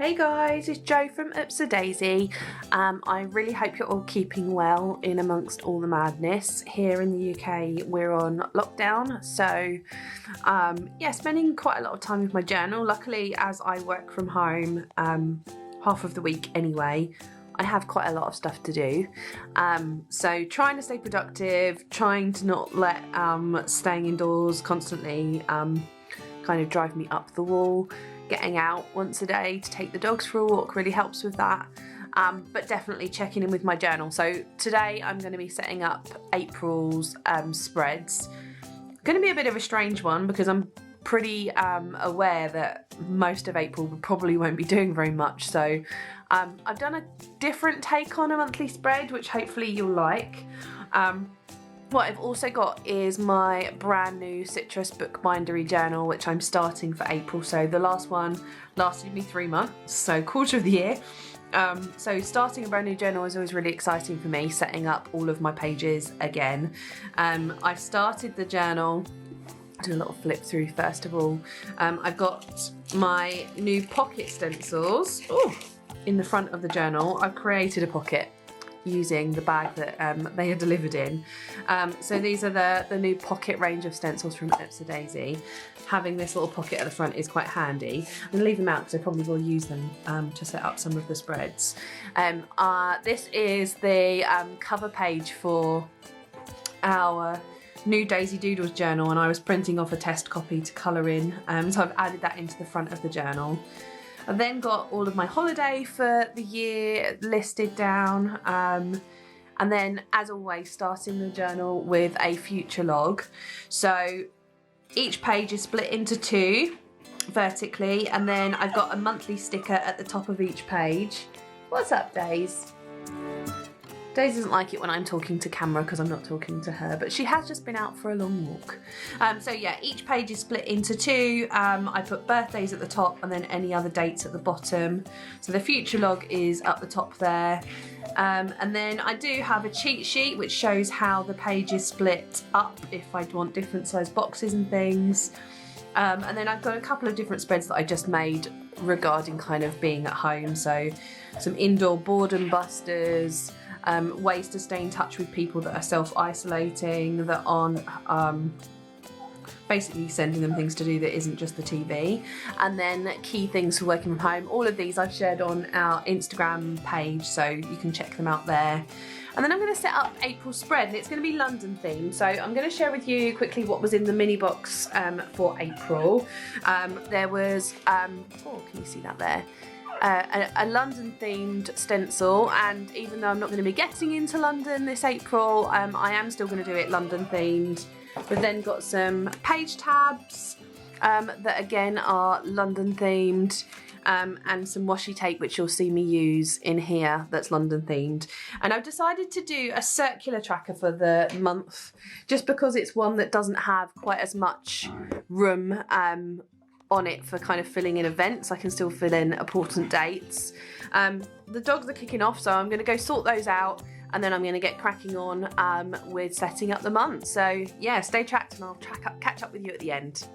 Hey guys, it's Jo from Daisy. I really hope you're all keeping well in amongst all the madness. Here in the UK we're on lockdown, so yeah, spending quite a lot of time with my journal. Luckily, as I work from home half of the week anyway, I have quite a lot of stuff to do. So trying to stay productive, trying to not let staying indoors constantly kind of drive me up the wall. Getting out once a day to take the dogs for a walk really helps with that, but definitely checking in with my journal. So today I'm going to be setting up April's spreads. Going to be a bit of a strange one because I'm pretty aware that most of April probably won't be doing very much, so I've done a different take on a monthly spread which hopefully you'll like. What I've also got is my brand new citrus bookbindery journal, which I'm starting for April. So the last one lasted me 3 months, so quarter of the year. So starting a brand new journal is always really exciting for me, setting up all of my pages again. I've started the journal. I'll do a little flip through first of all. I've got my new pocket stencils in the front of the journal. I've created a pocket using the bag that they are delivered in. So these are the new pocket range of stencils from Daisy. Having this little pocket at the front is quite handy. I'm going to leave them out because I probably will use them to set up some of the spreads. This is the cover page for our new Daisy Doodles journal, and I was printing off a test copy to colour in, so I've added that into the front of the journal. I've then got all of my holiday for the year listed down, and then as always starting the journal with a future log. So each page is split into 2 vertically, and then I've got a monthly sticker at the top of each page. What's up, Daisy? Daisy doesn't like it when I'm talking to camera because I'm not talking to her, but she has just been out for a long walk. So yeah, each page is split into 2. I put birthdays at the top and then any other dates at the bottom. So the future log is up the top there. And then I do have a cheat sheet which shows how the page is split up if I'd want different size boxes and things. And then I've got a couple of different spreads that I just made regarding kind of being at home. So some indoor boredom busters, ways to stay in touch with people that are self-isolating, that aren't basically sending them things to do that isn't just the TV, and then key things for working from home. All of these I've shared on our Instagram page, so you can check them out there. And then I'm going to set up April's spread, and it's going to be London themed. So I'm going to share with you quickly what was in the mini box for April. There was, can you see that there? A London themed stencil, and even though I'm not going to be getting into London this April, I am still going to do it London themed. We've then got some page tabs that again are London themed, and some washi tape which you'll see me use in here that's London themed. And I've decided to do a circular tracker for the month just because it's one that doesn't have quite as much room on it for kind of filling in events. I can still fill in important dates. The dogs are kicking off, so I'm going to go sort those out, and then I'm going to get cracking on with setting up the month. So yeah, stay tracked and I'll catch up with you at the end.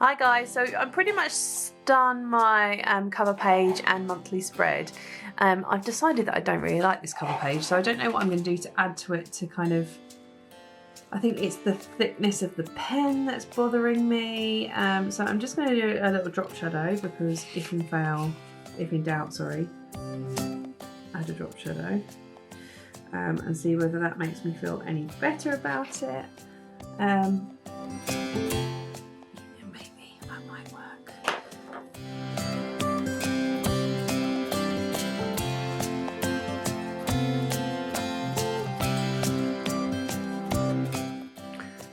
Hi guys, so I'm pretty much done my cover page and monthly spread. I've decided that I don't really like this cover page, so I don't know what I'm going to do to add to it to kind of, I think it's the thickness of the pen that's bothering me. So I'm just going to do a little drop shadow because if in doubt, sorry, add a drop shadow and see whether that makes me feel any better about it.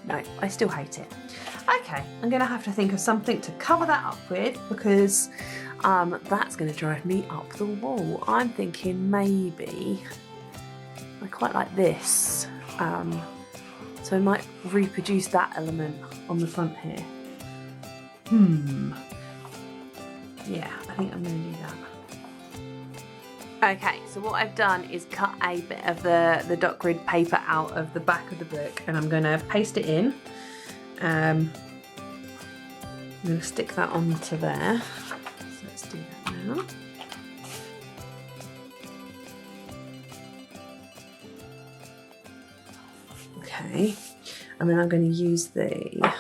No, I still hate it. Okay, I'm going to have to think of something to cover that up with because that's going to drive me up the wall. I'm thinking maybe I quite like this, so I might reproduce that element on the front here. Yeah, I think I'm going to do that. Okay, so what I've done is cut a bit of the dot grid paper out of the back of the book and I'm going to paste it in. I'm going to stick that onto there. So let's do that now. Okay, and then I'm going to use the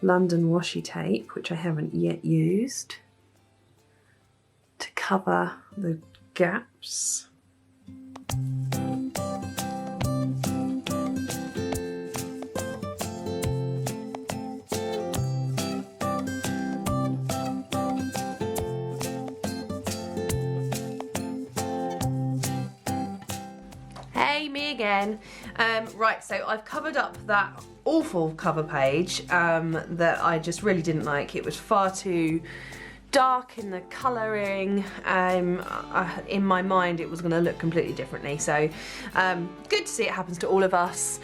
London washi tape, which I haven't yet used, to cover the gaps. Hey, me again. Right, so I've covered up that awful cover page that I just really didn't like. It was far too dark in the colouring. In my mind it was going to look completely differently, so good to see it happens to all of us.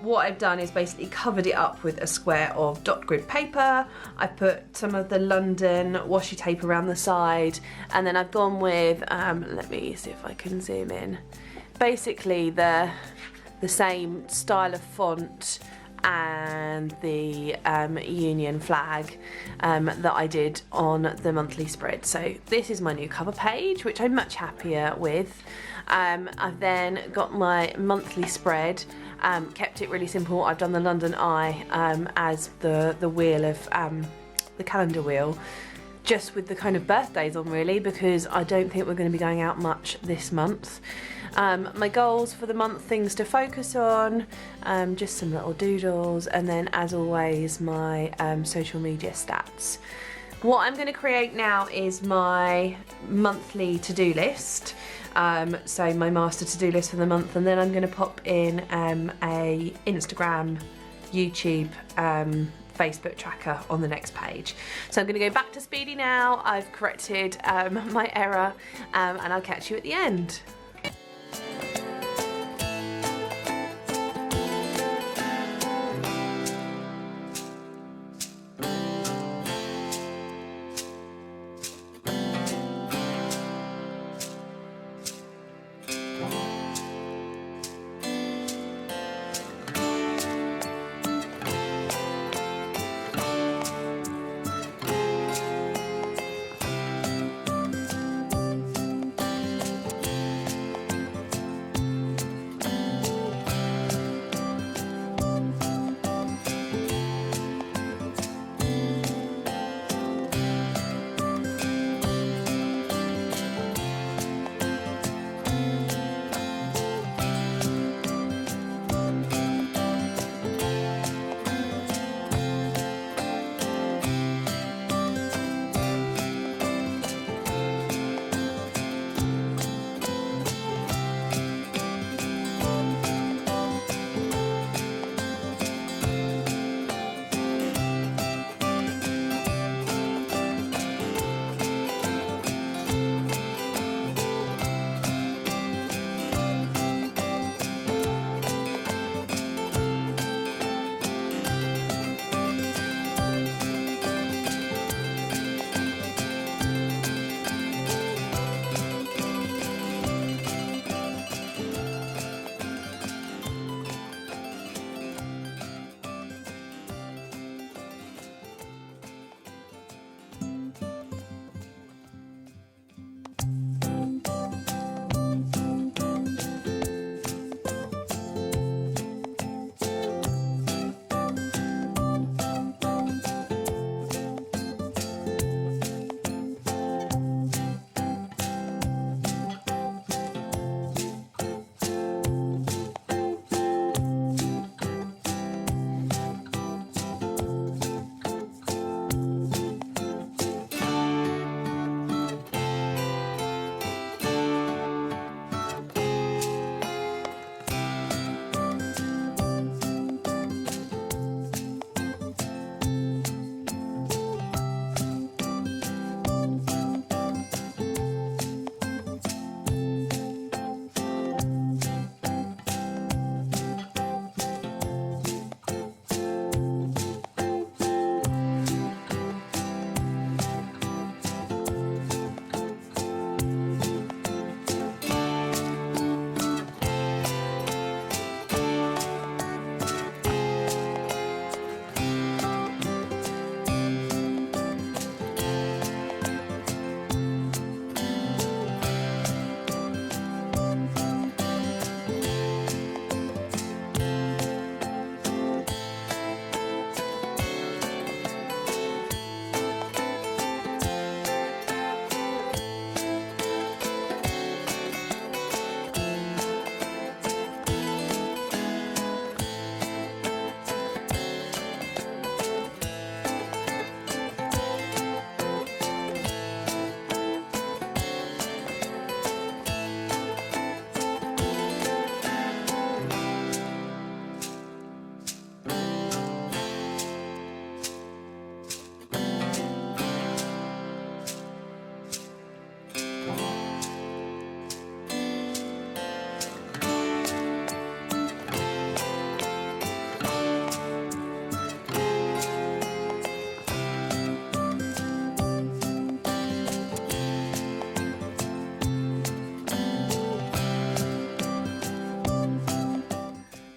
What I've done is basically covered it up with a square of dot grid paper. I put some of the London washi tape around the side, and then I've gone with let me see if I can zoom in, basically the same style of font and the Union flag that I did on the monthly spread. So this is my new cover page, which I'm much happier with. I've then got my monthly spread, kept it really simple. I've done the London Eye as the wheel of the calendar wheel, just with the kind of birthdays on really, because I don't think we're going to be going out much this month. My goals for the month, things to focus on, just some little doodles, and then as always my social media stats. What I'm going to create now is my monthly to-do list, so my master to-do list for the month, and then I'm going to pop in a Instagram, YouTube, Facebook tracker on the next page. So I'm going to go back to Speedy now. I've corrected my error, and I'll catch you at the end.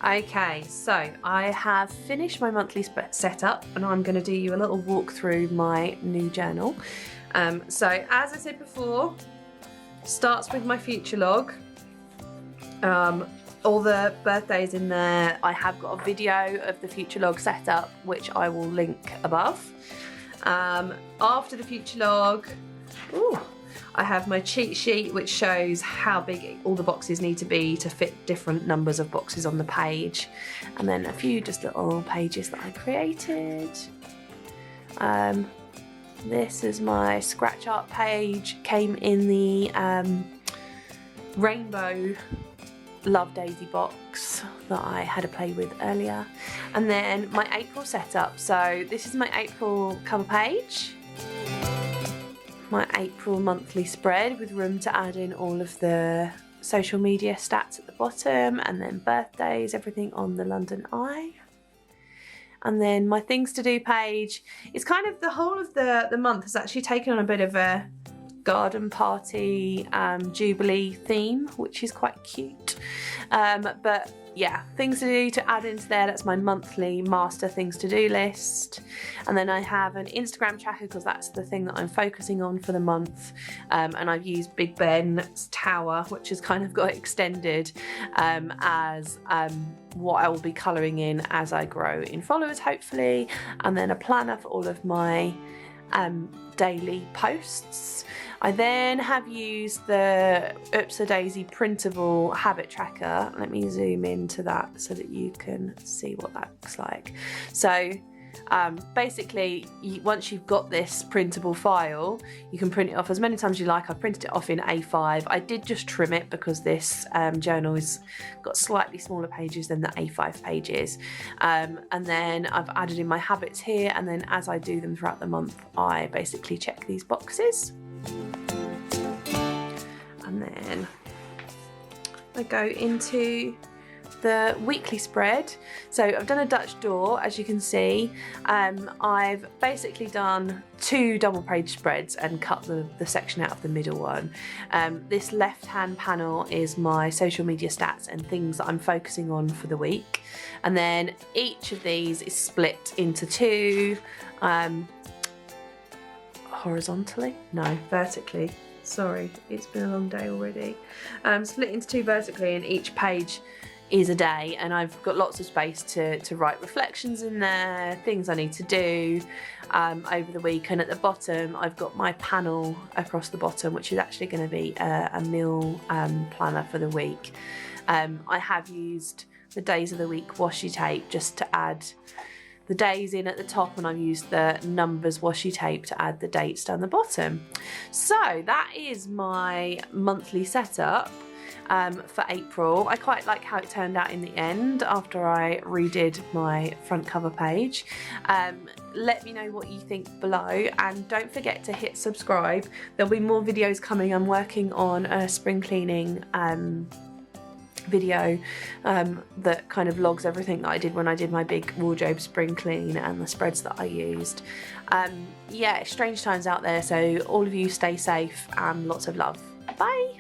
Okay, so I have finished my monthly setup and I'm going to do you a little walk through my new journal. So as I said before, starts with my future log. All the birthdays in there. I have got a video of the future log setup which I will link above. After the future log, I have my cheat sheet which shows how big all the boxes need to be to fit different numbers of boxes on the page, and then a few just little pages that I created. This is my scratch art page, came in the rainbow Love Daisy box that I had a play with earlier. And then my April setup, so this is my April cover page, my April monthly spread with room to add in all of the social media stats at the bottom, and then birthdays, everything on the London Eye. And then my things to do page is kind of the whole of the month has actually taken on a bit of a garden party jubilee theme, which is quite cute. But yeah, things to do to add into there. That's my monthly master things to do list. And then I have an Instagram tracker because that's the thing that I'm focusing on for the month. And I've used Big Ben's tower, which has kind of got extended as what I will be colouring in as I grow in followers, hopefully. And then a planner for all of my daily posts. I then have used the Oops a Daisy printable habit tracker. Let me zoom into that so that you can see what that looks like. So basically, once you've got this printable file, you can print it off as many times as you like. I've printed it off in A5. I did just trim it because this journal has got slightly smaller pages than the A5 pages. And then I've added in my habits here, and then as I do them throughout the month, I basically check these boxes. And then I go into the weekly spread. So I've done a Dutch door, as you can see. I've basically done 2 double page spreads and cut the section out of the middle one. This left hand panel is my social media stats and things that I'm focusing on for the week. And then each of these is split into 2 horizontally? No, vertically. Sorry, it's been a long day already. Split into 2 vertically, and each page is a day, and I've got lots of space to write reflections in there, things I need to do over the week. And at the bottom I've got my panel across the bottom, which is actually going to be a meal planner for the week. I have used the days of the week washi tape just to add the days in at the top, and I've used the numbers washi tape to add the dates down the bottom. So that is my monthly setup for April. I quite like how it turned out in the end after I redid my front cover page. Let me know what you think below, and don't forget to hit subscribe. There'll be more videos coming. I'm working on a spring cleaning video that kind of logs everything that I did when I did my big wardrobe spring clean and the spreads that I used. Yeah, strange times out there, so all of you stay safe and lots of love. Bye!